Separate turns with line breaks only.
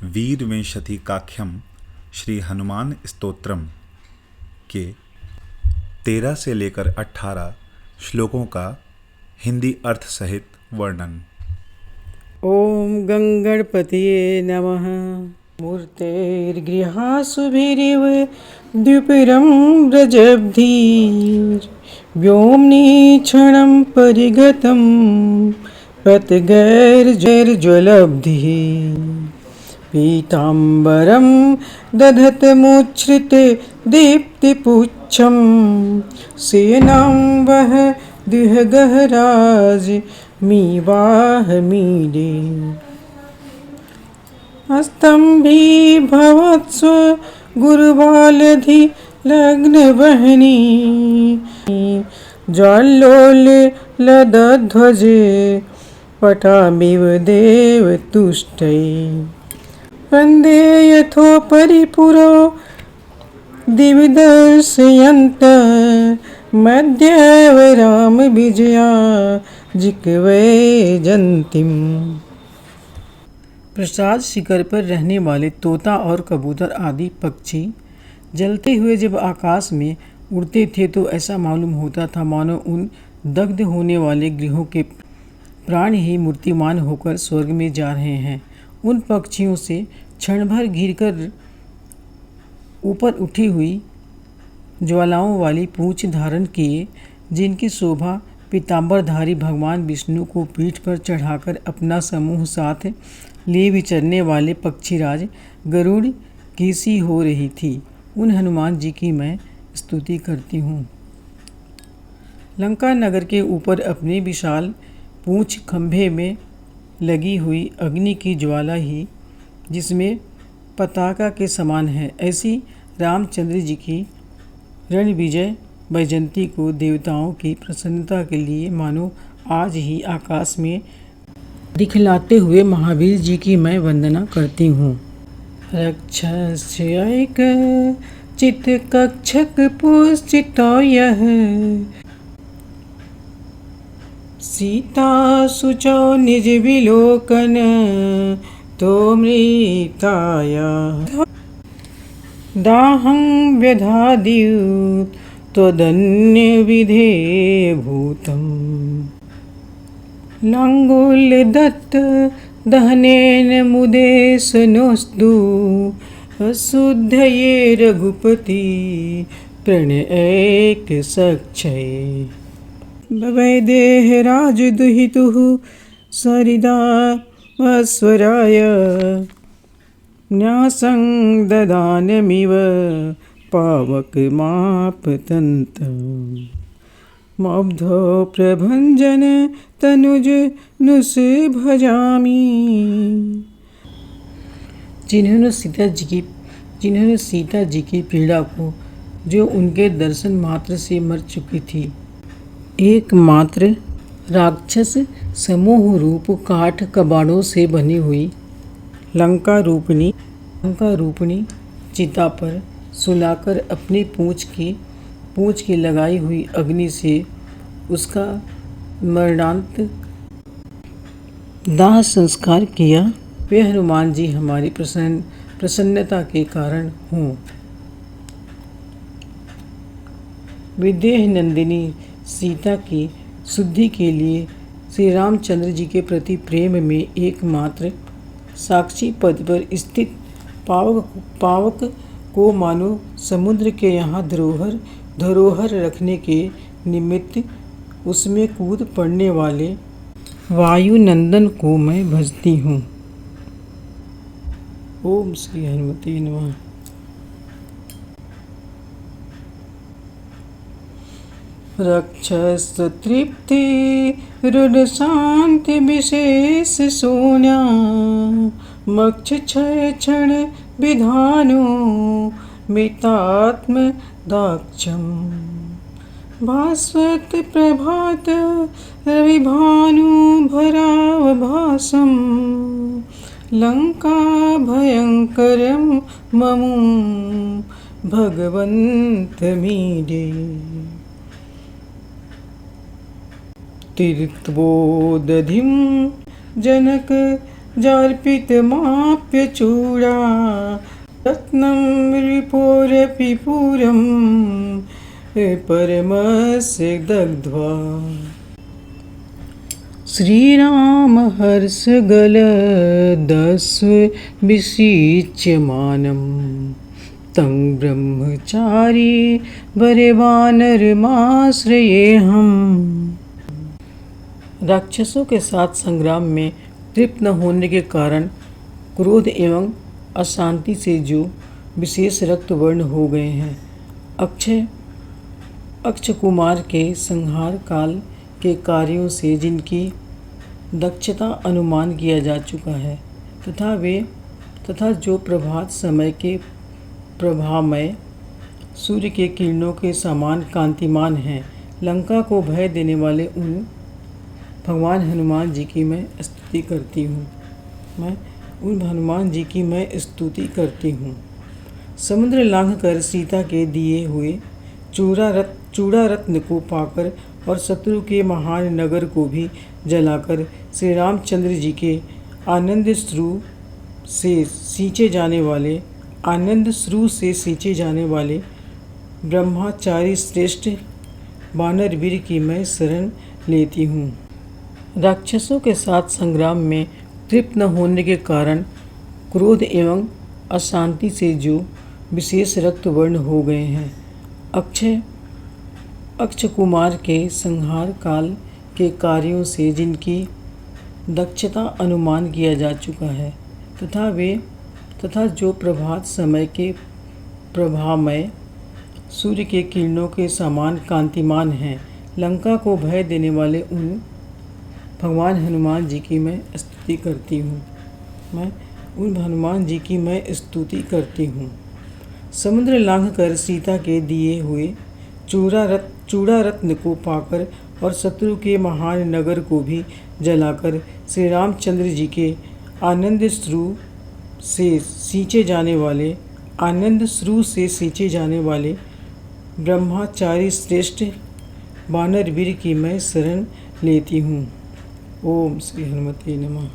वीरविंशतिकाख्यम श्री हनुमान स्तोत्रम के 13 से लेकर 18 श्लोकों का हिंदी अर्थ सहित वर्णन।
ओम गंगणपतये नमः। मूर्तेर्गृहासुभिरिव द्विपुरं व्रजब्धिर् व्योम्नि क्षणं परिगतं पतगैर्जैर्ज्वलब्धिः पीताम्बरं दधतमुच्छ्रिते दीप्तिपुच्छं सेनां वह दुहगहराज मीवाहमीडे स्तम्भीभवत्स्व गुरुबालधि लग्नवहनी ज्वाल्लोलदध्वजे पटामिव देवतुष्टै वन्दे यथोपरि पुरो दिविदर्शयन्त मध्यव राम विजया जिकवैजन्तीम्। प्रसाद शिखर पर रहने वाले तोता और कबूतर आदि पक्षी जलते हुए जब आकाश में उड़ते थे तो ऐसा मालूम होता था मानो उन दग्ध होने वाले गृहों के प्राण ही मूर्तिमान होकर स्वर्ग में जा रहे हैं। उन पक्षियों से क्षण भर घिरकर ऊपर उठी हुई ज्वालाओं वाली पूंछ धारण किए, जिनकी शोभा पीताम्बरधारी भगवान विष्णु को पीठ पर चढ़ाकर अपना समूह साथ लिए विचरने वाले पक्षीराज गरुड़ की सी हो रही थी, उन हनुमान जी की मैं स्तुति करती हूँ। लंका नगर के ऊपर अपने विशाल पूंछ खंभे में लगी हुई अग्नि की ज्वाला ही जिसमें पताका के समान है, ऐसी रामचंद्र जी की रण विजय वैजयंती को देवताओं की प्रसन्नता के लिए मानो आज ही आकाश में दिखलाते हुए महावीर जी की मैं वंदना करती हूँ। रक्षस्यैक चित कक्षक पुष्टितो यः सीता सुचौ निज विलोकन तो मृताया दाहं व्यधाद्युत् त्वदन्य विधे भूतम् लाङ्गुलदत्त दहनेन मुदेशनोऽस्तु अशुद्धये रघुपति प्रणयैक सक्षये वैदेहराजदुहितुः सरिदा अस्वराय न्यासं ददानमिव पावकमापतन्तं मब्धो प्रभञ्जन तनुज नुस भजामि। जिन्होंने सीता जी की पीड़ा को जो उनके दर्शन मात्र से मर चुकी थी, एकमात्र राक्षस समूह रूप काठ कबाड़ों से बनी हुई लंका रूपणी चिता पर सुलाकर अपनी पूंछ की लगाई हुई अग्नि से उसका मरणांत दाह संस्कार किया। वे हनुमान जी हमारी प्रसन्नता के कारण हों। विदेह नंदिनी सीता की शुद्धि के लिए श्री रामचंद्र जी के प्रति प्रेम में एकमात्र साक्षी पद पर स्थित पावक को मानो समुद्र के यहाँ धरोहर रखने के निमित्त उसमें कूद पड़ने वाले वायुनंदन को मैं भजती हूँ। ओम श्री हनुमते नमः। रक्षस तृप्ति रुड शांति विशेष सोन्या मक्ष क्षय क्षण विधानो मितात्म दाक्षम भास्वत प्रभात रविभानु भरावभासम लंका भयंकरम ममु भगवंत मीडे तीर्थबोधधिं जनक जार्पित माप्य चूड़ा रत्नं रिपोरपि पूरं परमस्य दग्ध्वा। श्रीराम हर्षगलदस्व विसिच्यमानं तं ब्रह्मचारी वरेवानरमाश्रयेऽहम्। राक्षसों के साथ संग्राम में तृप्त न होने के कारण क्रोध एवं अशांति से जो विशेष रक्त वर्ण हो गए हैं, अक्षय कुमार के संहार काल के कार्यों से जिनकी दक्षता अनुमान किया जा चुका है, तथा जो प्रभात समय के प्रभामय सूर्य के किरणों के समान कांतिमान हैं, लंका को भय देने वाले उन भगवान हनुमान जी की मैं स्तुति करती हूँ। समुद्र लांघ कर सीता के दिए हुए चूड़ा रत्न को पाकर और शत्रु के महान नगर को भी जलाकर श्री रामचंद्र जी के आनंद श्रु से सींचे जाने वाले ब्रह्मचारी श्रेष्ठ वानरवीर की मैं शरण लेती हूँ। राक्षसों के साथ संग्राम में तृप्त न होने के कारण क्रोध एवं अशांति से जो विशेष रक्त वर्ण हो गए हैं, अक्षय कुमार के संहार काल के कार्यों से जिनकी दक्षता अनुमान किया जा चुका है, तथा जो प्रभात समय के प्रभामय सूर्य के किरणों के समान कांतिमान हैं, लंका को भय देने वाले उन भगवान हनुमान जी की मैं स्तुति करती हूँ। समुद्र लांघ कर सीता के दिए हुए चूड़ा रत्न को पाकर और शत्रु के महान नगर को भी जलाकर श्री रामचंद्र जी के आनंद श्रु से सींचे जाने वाले ब्रह्मचारी श्रेष्ठ वानरवीर की मैं शरण लेती हूँ। ओम श्री हनुमते नमः।